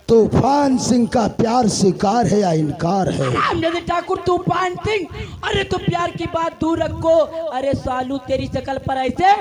तूफान सिंह का प्यार स्वीकार है या इनकार है? रामनंद ठाकुर तूफान सिंह, अरे तो प्यार की बात दूर रखो। अरे सालू तेरी शकल पर ऐसे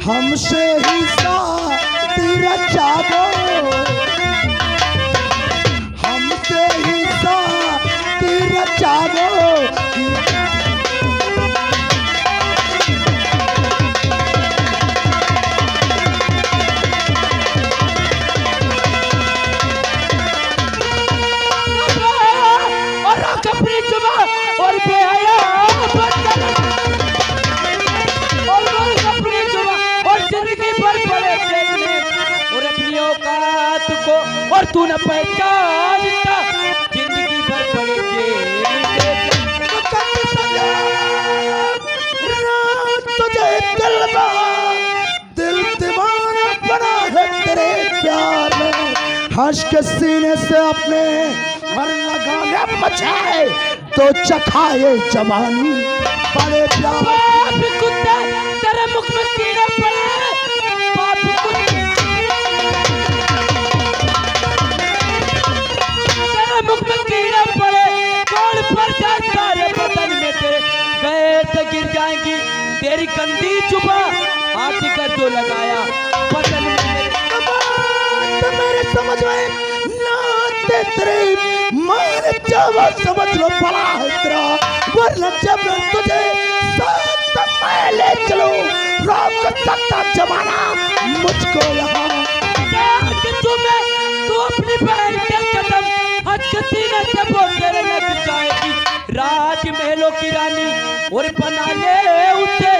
हमसे ही शादी रचावो, हमसे ही शादी रचावो। और बेहया और अपनी औकात को और तू न पहचानता, जिंदगी भर पड़े तुझे दिल दीवाना बना है तेरे प्यार में। हंस के सीने से अपने मर लगाने बचाए तो चखाए जवानी बड़े प्यार। कुत्ता तेरे मुख में कीड़ा पड़ा, मुख में कीड़ा पड़े, कौन पर जाए सारे बदन में तेरे, गए तो गिर जाएंगी तेरी गंदी जुबा, हाथ कर जो लगाया बदन में तो मेरे समझ में ना तेरे मार जावा, समझ लो बड़ा है तेरा, वरना जब तुझे साथ मैं ले चलूं रोक सकता जमाना मुझको यहाँ। तू अपनी बहन के कदम सीने से वो तेरे लग जाएगी, राजमहलों की रानी और बना ले उसे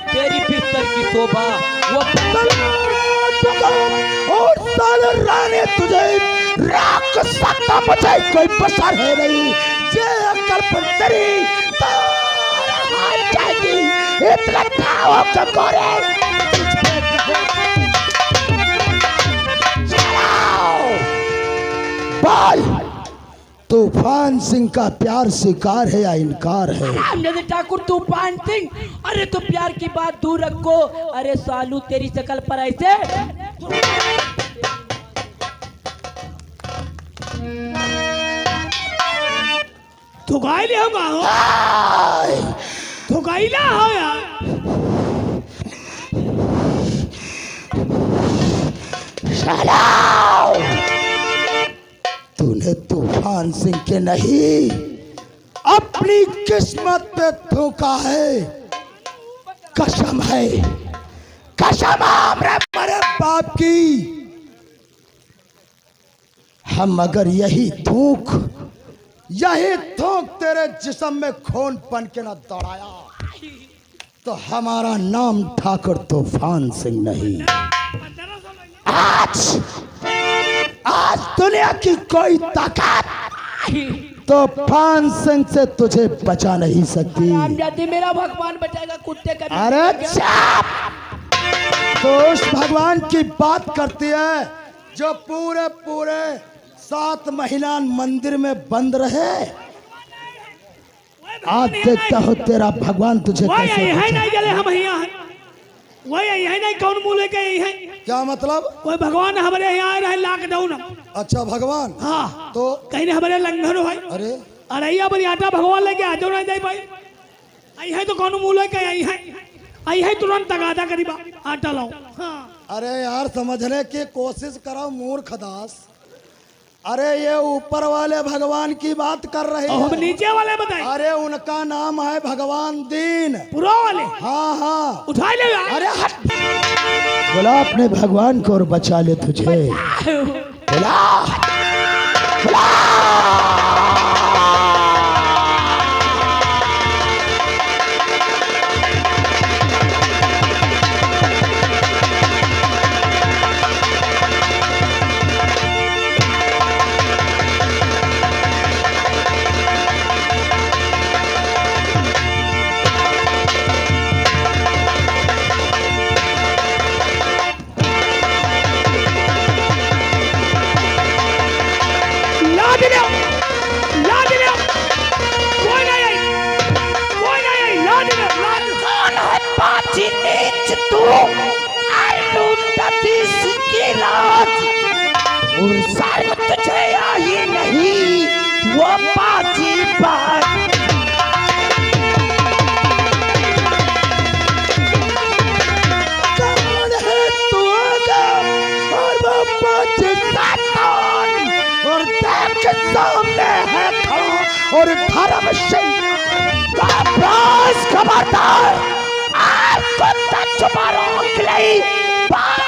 तेरी बिस्तर की शोभा। वो और साले रानी तुझे राख सकता मुझे कोई बसर है नहीं, जे अकल पर तेरी तारा जाएगी इतना खाओ ककोरे। बोल तूफान सिंह का प्यार स्वीकार है या इनकार है? रामनंद ठाकुर तूफान सिंह, अरे तो प्यार की बात दूर रखो। अरे सालू तेरी शकल पर ऐसे तू गाइले होगा हो, तू गाइला हो यार। तूने तूफान सिंह के नहीं अपनी किस्मत पे धोखा है। कसम है, कसम हमारे बाप की, हम अगर यही थूक तेरे जिस्म में खून बन के न दौड़ाया तो हमारा नाम ठाकुर तूफान सिंह नहीं। आज आज दुनिया की कोई ताकत तूफान सिंह से तुझे बचा नहीं सकती। यदि मेरा भगवान बचाएगा कुत्ते का। अरे चाप! तो उस भगवान की बात करती है जो पूरे पूरे 7 महीना मंदिर में बंद रहे। आज देखता हो तेरा भगवान तुझे कैसे है नहीं बचाए। जले हम यहाँ हैं। वही है नहीं कौन मूले के यही है। क्या मतलब? कोई भगवान हमारे यहाँ रहे लॉकडाउन। अच्छा भगवान। हाँ तो कहीं हमारे लंघन हो भाई। अरे अरे बड़ी आटा भगवान लेके आ जाओ नहीं जाए भाई। आई है तो कौन मूले के आई है तुरंत तगादा करीबा आटा लाओ। हाँ अरे यार समझने की कोशिश करो मूर्ख दास। अरे ये ऊपर वाले भगवान की बात कर रहे और हम हैं। नीचे वाले बताए। अरे उनका नाम है भगवान दीन। पुरो वाले हाँ हाँ। उठा ले यार। अरे हट। बुला अपने भगवान को और बचा ले तुझे। बुला बुला। और सारे तुझे आई नहीं वो बाजी बात। कौन है तू और वो बाजी शैतान और देख सामने है खड़ा और धर्म सिंह का प्रास खबरदार। आपको तक छुपा रोक ली बस।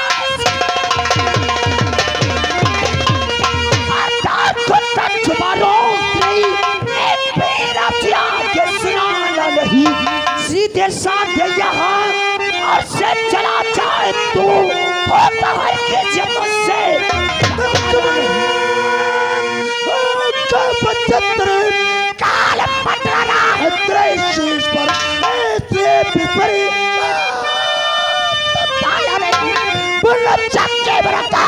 छुपा रोक नहीं मेरा प्यार के सुनाना नहीं। सीधे साधे यहाँ और से चला जाए तू होता है कि जब मुझसे काल पटरा है तेरे शीश पर तेरे पिपरी बुल्ला चक्के बरता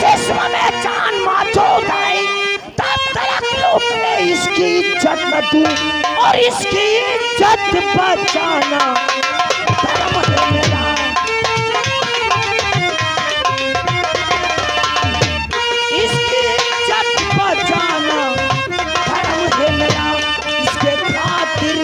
किस्म में जान मौजूद है तब तक लोग ने इसकी इज्जत न दूं और इसकी इज्जत बचाना धर्म है मेरा। इसकी इज्जत बचाना धर्म है मेरा। इसके खातिर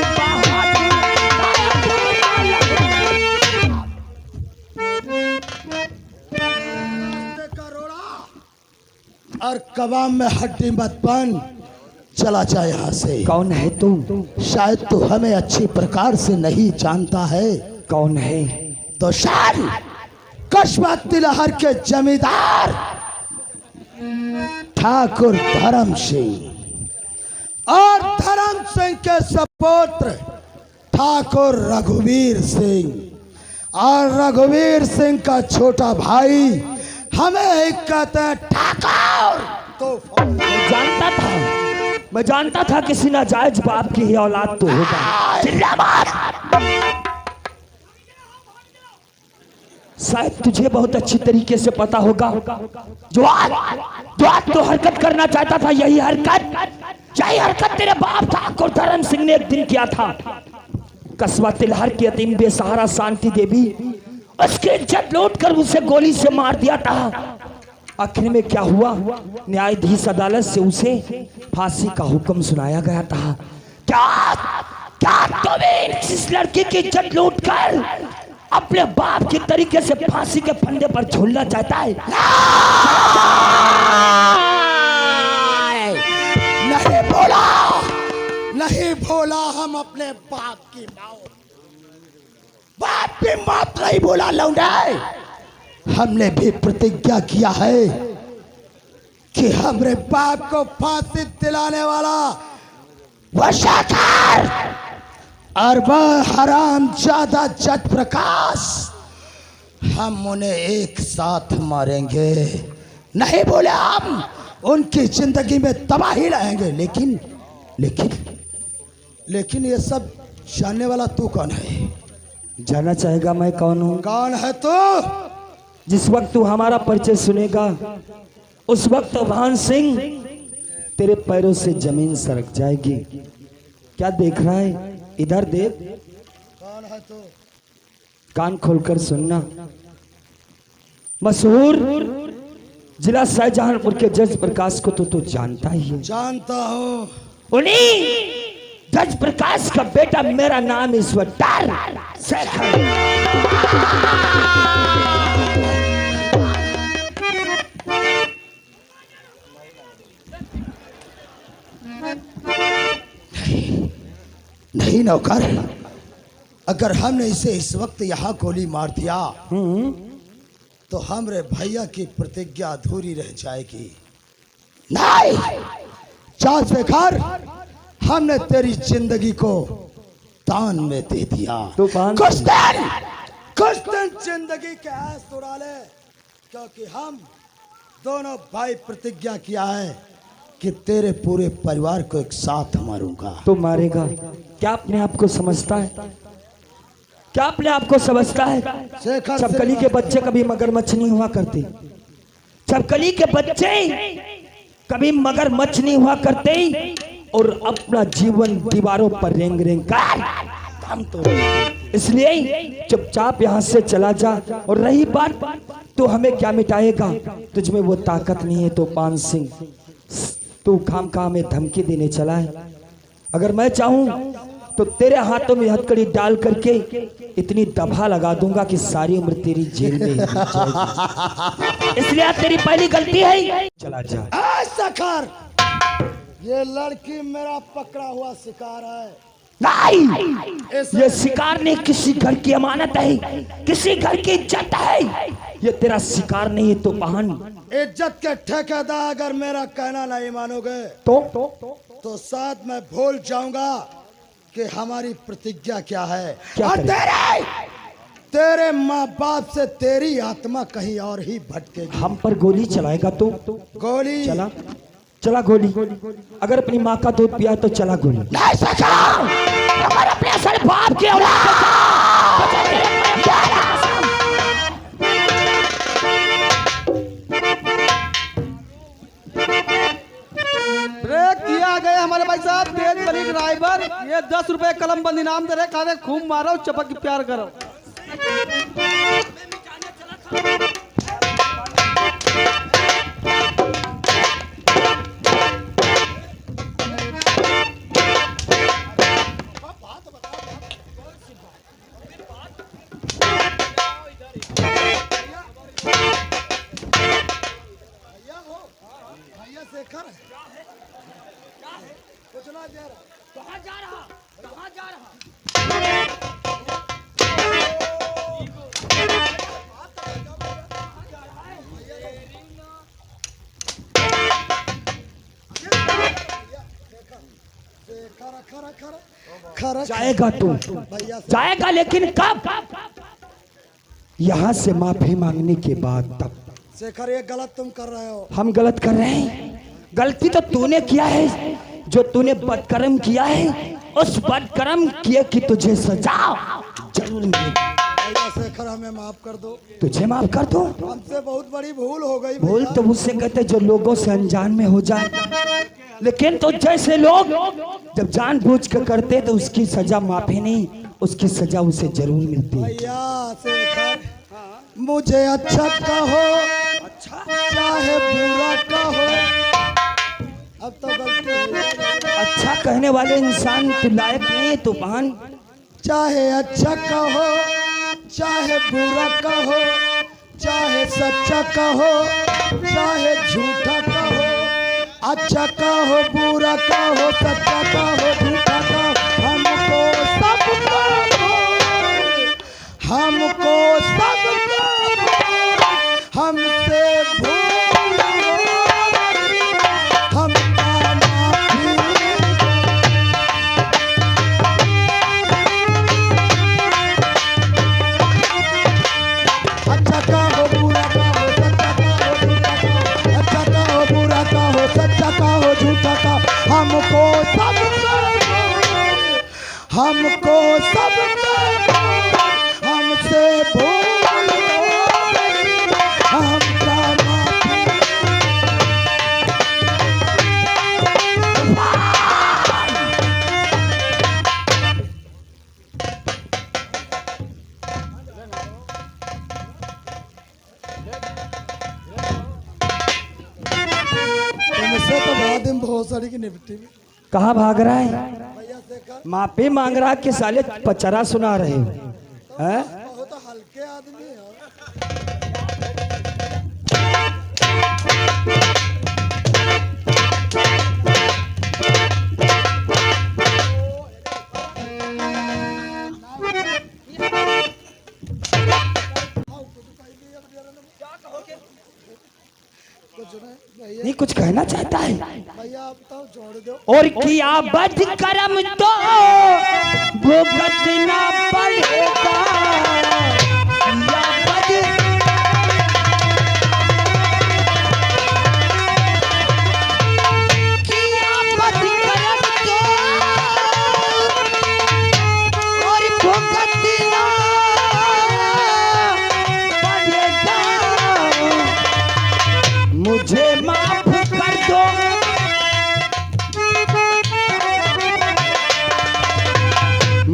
और कबाब में हड्डी मत बन। चला जाए यहाँ से। कौन है तू? शायद तू हमें अच्छी प्रकार से नहीं जानता है। कौन है? तो शायद कस्बा तिलहर के जमींदार ठाकुर धर्म सिंह और धर्म सिंह के सपुत्र ठाकुर रघुवीर सिंह और रघुवीर सिंह का छोटा भाई हमें कहते हैं ठाकुर। तो मैं जानता था किसी नाजायज बाप की ही औलाद तो होगा। शायद तुझे बहुत अच्छी तरीके से पता होगा जो आज तो हरकत करना चाहता था यही हरकत तेरे बाप ठाकुर धर्म सिंह ने एक दिन किया था। कस्बा तिलहर की यतीम बेसहारा शांति देवी उसकी इज्जत लूट कर उसे गोली से मार दिया था। आखिर में क्या हुआ? न्यायाधीश अदालत से उसे फांसी का हुक्म सुनाया गया था। क्या तुम्हें इस लड़की की इज्जत लूट कर अपने बाप के तरीके से फांसी के फंदे पर झूलना चाहता है? नहीं बोला हम अपने बाप की मौत नहीं बोला लौंडे। हमने भी प्रतिज्ञा किया है कि हमारे बाप को फांसी दिलाने वाला वो शेखर और वह हराम ज्यादा जट प्रकाश, हम उन्हें एक साथ मारेंगे। नहीं बोले हम उनकी जिंदगी में तबाही लाएंगे, लेकिन लेकिन लेकिन ये सब जानने वाला तू कौन है? जानना चाहेगा मैं कौन हूँ? कौन है तू? जिस वक्त तू हमारा परिचय सुनेगा उस वक्त भान सिंह तेरे पैरों से जमीन सरक जाएगी। क्या देख रहा है? इधर देख। कौन है तू? कान खोलकर सुनना। मशहूर जिला शाहजहांपुर के जज प्रकाश को तो जानता ही है। जानता हूँ। उन्हीं जज प्रकाश का बेटा, मेरा नाम ईश्वर शेखर। नहीं नौकर, अगर हमने इसे इस वक्त यहाँ गोली मार दिया तो हमरे भैया की प्रतिज्ञा अधूरी रह जाएगी। नहीं चाँद शेखर, हमने तेरी जिंदगी को दान में दे दिया। कुछ दिन जिंदगी के ऐस उड़ा ले, क्योंकि हम दोनों भाई प्रतिज्ञा किया है कि तेरे पूरे परिवार को एक साथ मारूंगा। तो मारेगा? क्या अपने आप को समझता है? क्या अपने आप को समझता है? चपकली के बच्चे कभी मगरमच्छ नहीं हुआ करते। चपकली के बच्चे कभी मगरमच्छ नहीं हुआ करते और अपना जीवन दीवारों पर रेंग रेंग कर काम तो। इसलिए चुपचाप यहाँ से चला जा। और रही बात तो हमें क्या मिटाएगा, तुझमें वो ताकत नहीं है तो पान सिंह तू खामखा हमें धमकी देने चला है। अगर मैं चाहूं तो तेरे हाथों में हथकड़ी डाल करके इतनी दफा लगा दूंगा कि सारी उम्र तेरी जेल में ही जाएगी। इसलिए तेरी पहली गलती है, चला जा। शेखर, ये लड़की मेरा पकड़ा हुआ शिकार है। नहीं, ये शिकार नहीं, किसी घर की अमानत है, किसी घर की इज्जत है। ये तेरा शिकार नहीं है तो बहन। इज्जत के ठेकेदार अगर मेरा कहना नहीं मानोगे तो शायद मैं भूल जाऊंगा कि हमारी प्रतिज्ञा क्या है। क्या और तेरे माँ बाप से तेरी आत्मा कहीं और ही भटकेगी। हम पर गोली चलाएगा तो? गोली चला, चला गोली। अगर अपनी माँ का दूध पिया तो चला गोली। नहीं सका, हमारे अपने असर बाप की औलाद। ब्रेक किया गया हमारे भाई साहब। तेज बनी ड्राइवर, ये 10 रुपए कलम बंद इनाम दे रहे। खाने खूब मारो, चपक के प्यार करो। जाएगा तू, जाएगा, लेकिन कब? यहाँ से माफी मांगने के बाद तब। शेखर, ये गलत तुम कर रहे हो। हम गलत कर रहे हैं? गलती तो तूने किया है। जो तूने बदकर्म किया है, उस बदकर्म किए कि तुझे सजा जरूर मिलेगी। शेखर, हमें माफ कर दो। तुझे माफ कर दो? हमसे बहुत बड़ी भूल हो गई। भूल तो मुझसे कहते जो लोगों से अनजान में हो जाए, लेकिन तो जैसे लोग जब जानबूझ कर करते तो उसकी सजा माफी नहीं, उसकी सजा उसे जरूर मिलती है। भैया शेखर, मुझे अच्छा कहो, चाहे बुरा कहो, अब तो गलती हो गई। अच्छा कहने वाले इंसान तो लायक नहीं है तो बहन। चाहे अच्छा कहो, चाहे बुरा कहो, चाहे सच्चा कहो, चाहे झूठा कहो, अच्छा कहो, बुरा कहो, सच्चा कहो, झूठा कहो, हमको सब हमको सब हमसे भूल हमका माफी। हमको सब हमसे भूल हो गई, हमका माफी। तुमसे तो बड़ा दिन बहुत सारी की निपटी में। कहाँ भाग रहा है? माफी मांग रहा कि साले पचरा सुना रहे हो हैं? बहुत हल्के आदमी है। नहीं कुछ कहना चाहता है भैया आप तो जोड़ दो। और किया बद करम तो भुगतना पड़ेगा, किया बद किया बद करम तो और भुगतना पड़ेगा, मुझे माफ कर दो,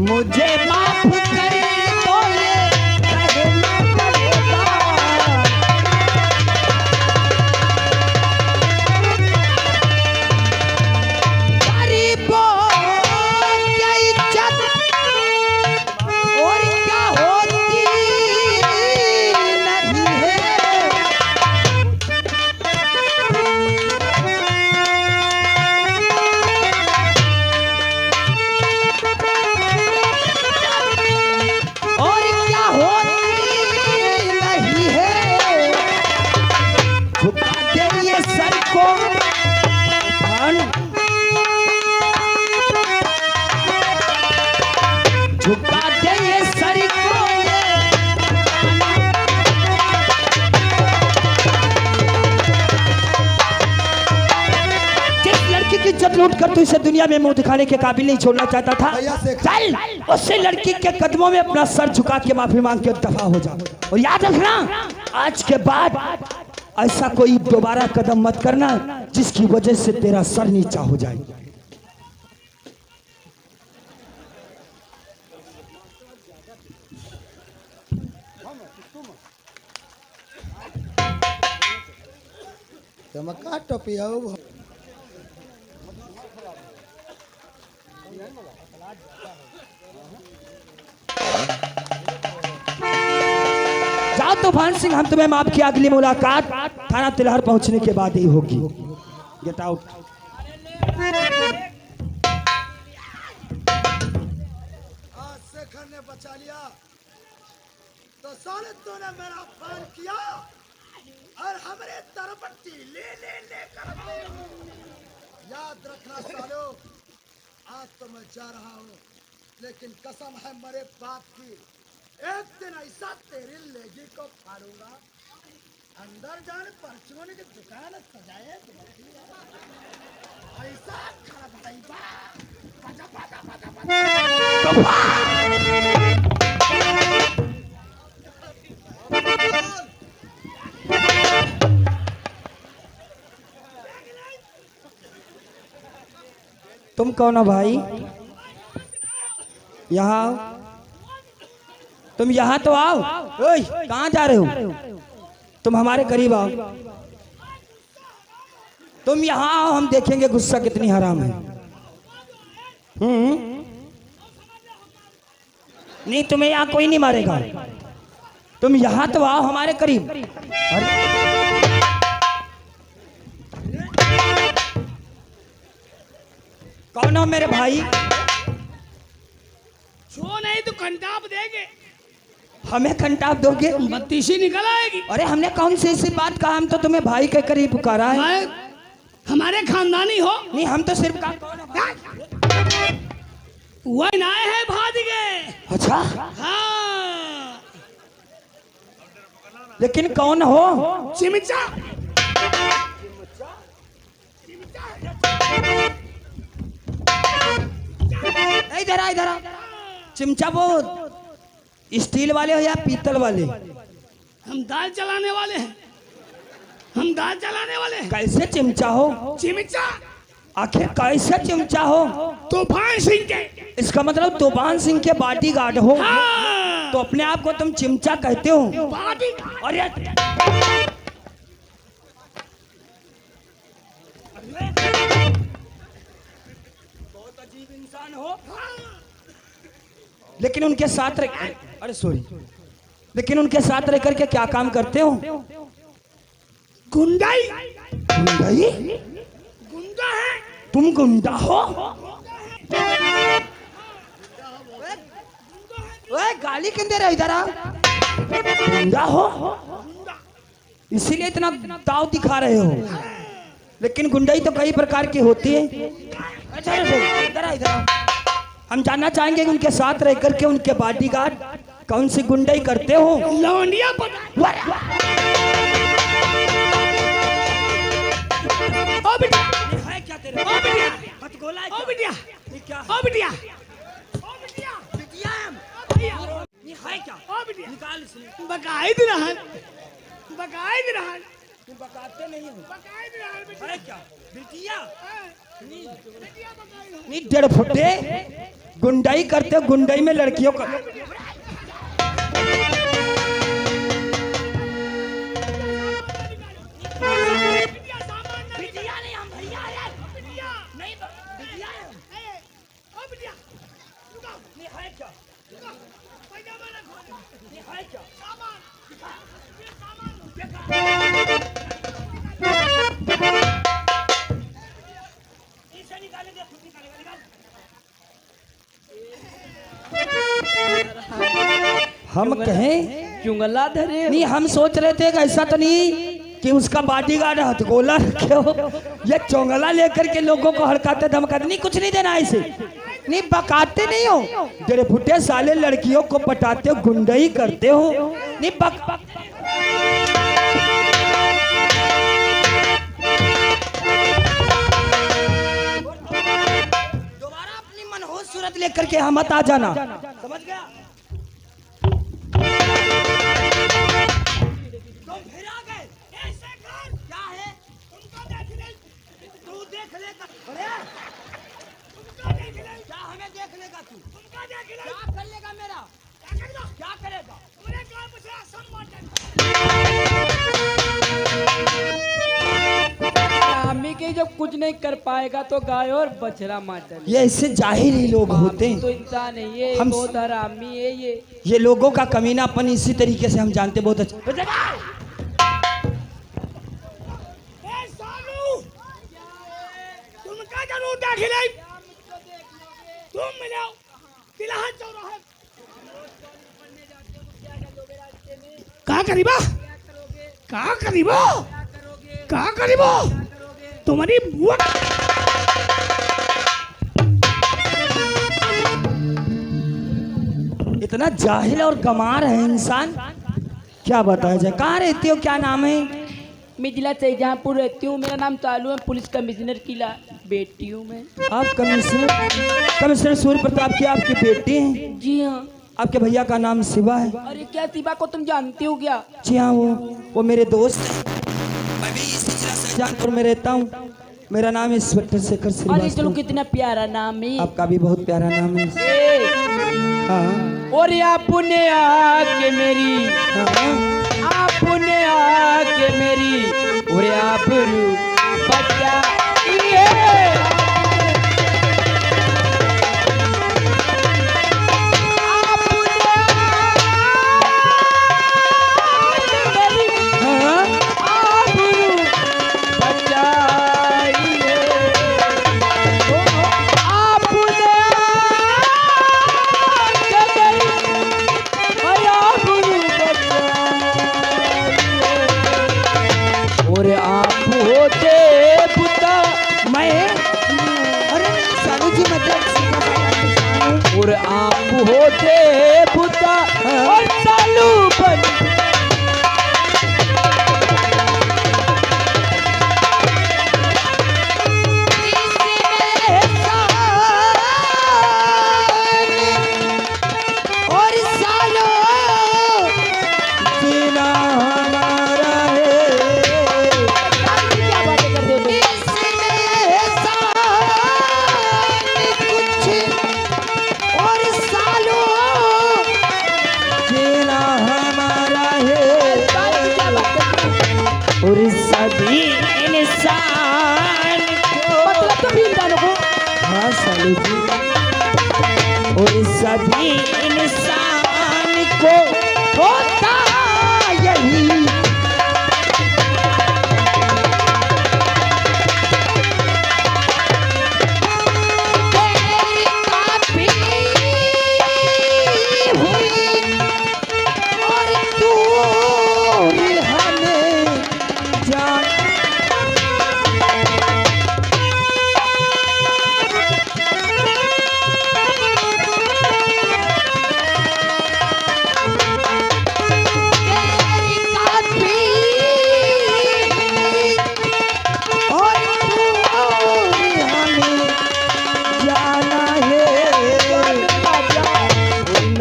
मुझे माफ कर दो, ये कहना पड़ेगा। गरीबों की इज्जत और क्या होती नहीं है, और क्या होती नहीं है, झुका दे ये सर को, झुका दे ये सर को, जिस लड़की की इज्जत लूट कर तू इसे दुनिया में मुंह दिखाने के काबिल नहीं छोड़ना चाहता था, भैया से चल उससे लड़की के कदमों में अपना सर झुका के माफी मांग के दफा हो जा। और याद रखना आज के बाद ऐसा कोई दोबारा कदम मत करना जिसकी वजह से तेरा सर नीचा हो जाए। चमका टोपिया जाओ तूफान सिंह, हम तुम्हें माफ किया, अगली मुलाकात थाना तिलहर पहुंचने के बाद ही होगी। Get out. आज से खन ने बचा लिया तो साले तूने मेरा अपमान किया और हमारे तरपट्टी ले कर याद रखना सालो, आज तो मैं जा रहा हूँ, लेकिन कसम है मेरे बाप की, एक दिन ऐसा तेरी लेगी को फाड़ूंगा, अंदर जाने परचून की दुकान सजाए ऐसा खड़ा बताइएगा। तुम कौन हो भाई? यहाँ आओ। तुम यहाँ तो आओ। ओए, कहाँ जा रहे हो? तुम हमारे करीब आओ। तुम यहाँ आओ, हम देखेंगे गुस्सा कितनी हराम है। नहीं, तुम्हें यहाँ कोई नहीं मारेगा। तुम यहाँ तो आओ हमारे करीब। कौन हो मेरे भाई? छो नहीं तो कंटाप देंगे, हमें कंटाप दोगे? बत्तीसी निकल आएगी। अरे हमने कौन सी ऐसी बात कहा? हम तो तुम्हें भाई के करीब पुकारा है। हमारे खानदानी हो। नहीं, हम तो सिर्फ वह ना है भाज गए। अच्छा, हाँ, लेकिन कौन हो? चिमचा। इधर आ, इधर आ। चिमचा वो स्टील वाले हो या पीतल वाले? हम दाल चलाने वाले हैं, हम दाल चलाने वाले हैं। कैसे चिमचा हो? चिमचा आखिर कैसे चिमचा हो? तूफान सिंह के। इसका मतलब तूफान सिंह के बॉडीगार्ड हो। हाँ। तो अपने आप को तुम चिमचा कहते हो? बॉडीगार्ड। अरे बहुत अजीब इंसान हो। लेकिन उनके साथ रह, अरे सॉरी, लेकिन उनके साथ रह करके क्या काम करते हो? गुंडाई। गुंडाई? गुंडा है। तुम गुंडा हो? ओए गाली क्यों दे रहे हो? इधर आ। गुंडा हो इसीलिए इतना दाव दिखा रहे हो। लेकिन गुंडाई तो कई प्रकार की होती है। अच्छा इधर आ, इधर आ। हम जानना चाहेंगे कि उनके साथ रह करके उनके बॉडीगार्ड कौन सी गुंडाई करते हो? लौंडिया पता। ओ बिटिया, है क्या तेरे? ओ बिटिया, मत गोला है ओ क्या? बिटिया, ये क्या? ओ बिटिया, ओ बिटिया बिटिया, ये है क्या? ओ बिटिया। निकाल इसलिए। बकायद रहन, बकायद रहन, तुम बकाते नहीं हो। बकायद रहन बिटिया। है क्या? बिटिया बिटिया बकायद। नहीं 1.5 फुटे गुंडाई करते हो। गुंडाई में लड़कियों का बिटिया सामान ना। बिटिया नहीं, हम भैया हैं। बिटिया नहीं बिटिया है हम। ओ बिटिया, रुको, नहीं है क्या? रुको, पैजामा रखो। नहीं है क्या? सामान, ये सामान लो। इसे निकालेंगे, खुद निकालेगा, निकाल। हम कहें चुंगला धरे हो। नहीं, हम सोच रहे थे कि ऐसा तो नहीं कि उसका बॉडीगार्ड हथगोला रखे हो, ये चोंगला लेकर के लोगों को हड़काते धमकाते। नहीं, कुछ नहीं देना ऐसे। नहीं, बकाते नहीं हो। 1.5 फुटे साले लड़कियों को पटाते हो, गुंडाई करते हो। नहीं दोबारा अपनी मनहूस सूरत लेकर के हम मत आ जाना, समझ गया? तुम फिर आ गए। ऐसे कर, क्या है? तुमको देख ले, तू देख लेगा। अरे तुमको देख ले, क्या हमें देख लेगा तू? तुमको देख ले। क्या कर लेगा मेरा? क्या करेगा? क्या करेगा? पूरे गांव में से आसन बांटे। हरामी के जब कुछ नहीं कर पाएगा तो गाय और बछड़ा मार। ये ऐसे जाहिल ही लोग होते हैं। तो इंसान है ये, हम- बहुत हरामी है ये। ये लोगों का कमीनापन इसी तरीके से हम जानते बहुत अच्छे। ए सालू, तुमका जरूर देख ले। तुम मिलो तिलहन चौराहे। का करीबा? का करीबा? का करीबा? तुम्हारी बुआ इतना जाहिल और गमार है इंसान, क्या बताया जाए। कहाँ रहती हो? क्या नाम है? मैं जिला शाहजहाँपुर रहती हूँ। मेरा नाम चालू है, पुलिस कमिश्नर की बेटी हूँ मैं। आप कमिश्नर सूर्य प्रताप की आपकी बेटी हैं? जी हाँ। आपके भैया का नाम शिवा है? अरे क्या शिवा को तुम जानती हो क्या? जी हाँ, वो मेरे दोस्त हैं। मैं भी इसी जिला शाहजहाँपुर में रहता हूँ। मेरा नाम इंस्पेक्टर शेखर अरे चलो, श्रीवास्तव। कितना प्यारा नाम है। आपका भी बहुत प्यारा नाम है। ए, हाँ और आपने आके मेरी, हाँ। आपने आके मेरी और आबरू बचाइए। और आप होते पुता मैं अरे सालू जी मतलब और आप होते पुता और चालू बन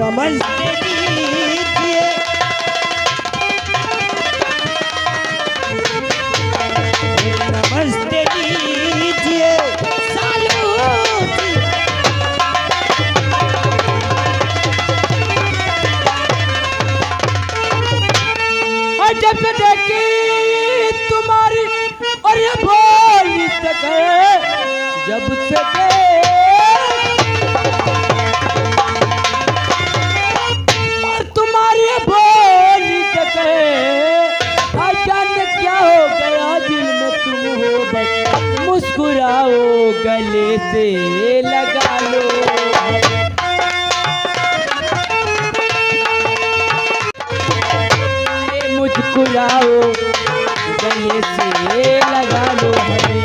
नमस्ते लीजिए, नमस्ते लीजिए सालू जी। और जब से देखी तुम्हारी और ये बोली तक जब से और तुम्हारी ये बोली तक जाने क्या हो गया दिल में तुम हो बस मुस्कुराओ गले से लगा लो। मुस्कुराओ गले से लगा लो हमें।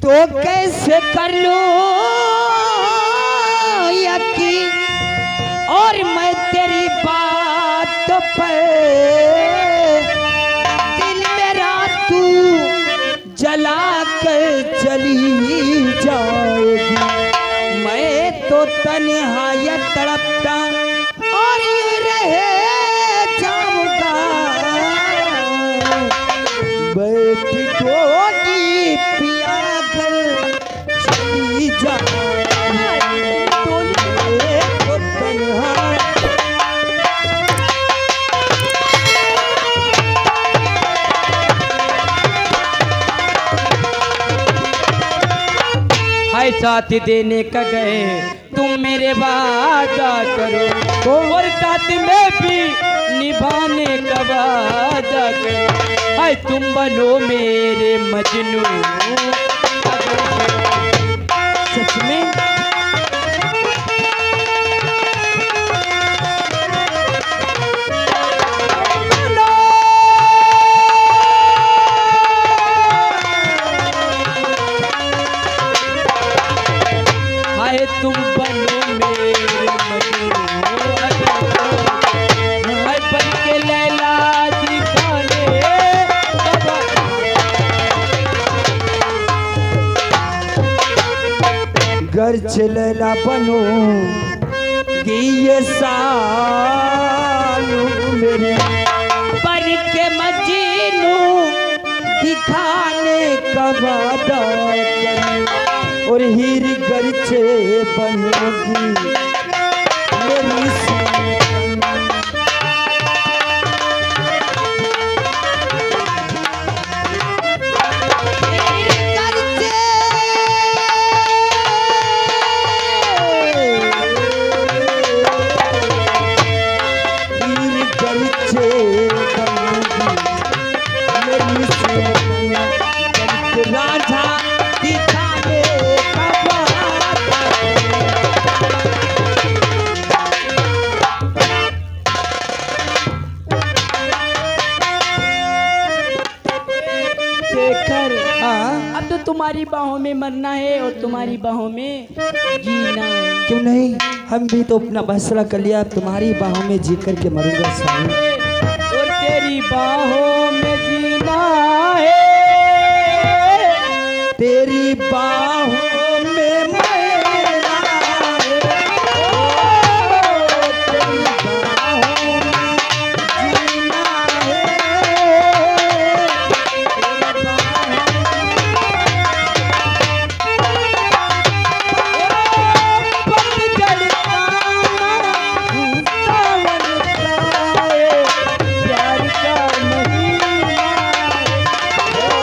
तो कैसे कर लो यकीन और मैं तेरी बात पर दिल मेरा तू जला कर चली जाएगी। मैं तो तन्हाई तड़पता और यूं रह जाऊंगा, बैठी डोली पिया कर चली जाएगी। तो तन्हा हाय साथ देने का गए तुम मेरे वादा करो और साथ में भी निभाने का वादा करो। हाय तुम बनो मेरे मजनू। सच में हाय तुम बनो मेरे मजनू। हाय बन के लैला दिखाने घर चलेला बनो कि ये सालू मेरे पर के मजनू दिखाने का वादा कर, और हीर घर से बनोगी मेरी राजा दिखाने का वादा। शेखर हाँ अब तो तुम्हारी बाहों में मरना है और तुम्हारी बाहों में जीना है। क्यों नहीं, हम भी तो अपना फैसला कर लिया, तुम्हारी बाहों में जी कर के मरूंगा सालू। और तेरी बाहों में जीना है, तेरी बाहों में मरना है, ओ, तेरी बाहों में जीना है, तेरी पतझड़ का सावन का है, प्यार का महीना है।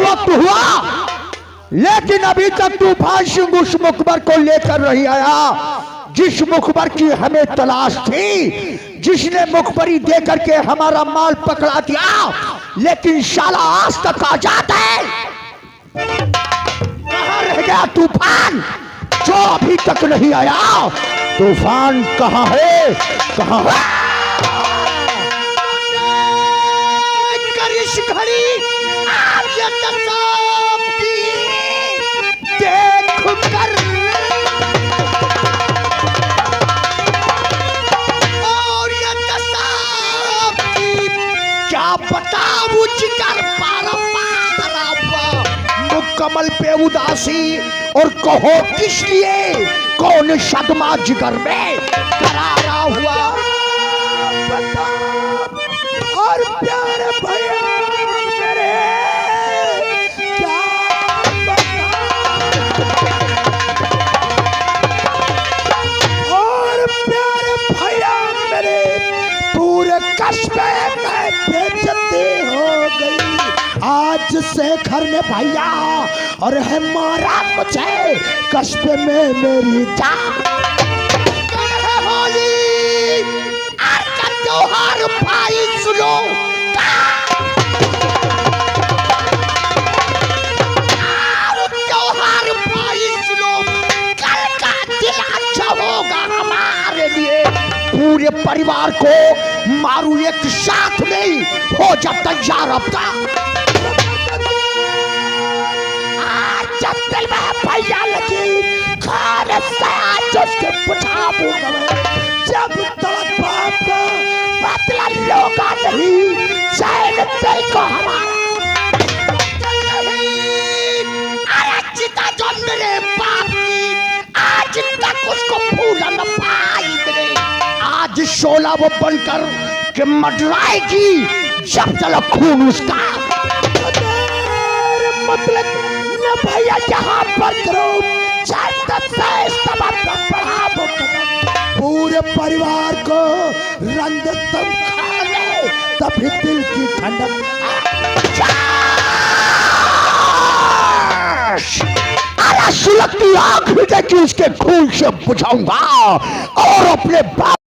वक्त हुआ, लेकिन अभी तक तूफान सिंह उस मुखबर को लेकर नहीं आया जिस मुखबर की हमें तलाश थी, जिसने मुखबरी दे करके हमारा माल पकड़ा दिया, लेकिन शाला आज तक आजाद है। कहाँ रह गया तूफान जो अभी तक नहीं आया? तूफान कहाँ है, कहाँ है? इस घड़ी आप ये कसाब की देख कर और ये कसाब की क्या बताऊं जिगर पारा मुकम्मल पे उदासी, और कहो किस लिए, कौन सदमा जिगर में करारा हुआ बता। और प्यारे भैया मेरे क्या और प्यारे भैया मेरे पूरे कस्बे में बेइज्जती हो गई। आज शेखर ने भैया और है मारा मुझे कस्बे में मेरी जान। होली आज का त्योहार भाई सुनो, त्योहार भाई सुनो, कल का दिन अच्छा होगा हमारे लिए। पूरे परिवार को मारू एक साथ में, हो जब तैयार अपना जब दिल में भैया लगी खाने से आज उसके पुछाऊंगा जब तक बाप का बदला लोगा नहीं चैन दिल को हमारा। अरे चिता जो मेरे बाप की आज तक उसको भूला न पाई मेरे, आज शोला वो बनकर के मडराएगी जब तक खून उसका मतलब भैया यहाँ पर करो पूरे परिवार को रंग तुम खा ले तभी दिल की ठंडक। अरे सुलगती आँख में देखी उसके खून से बुझाऊंगा और अपने बाप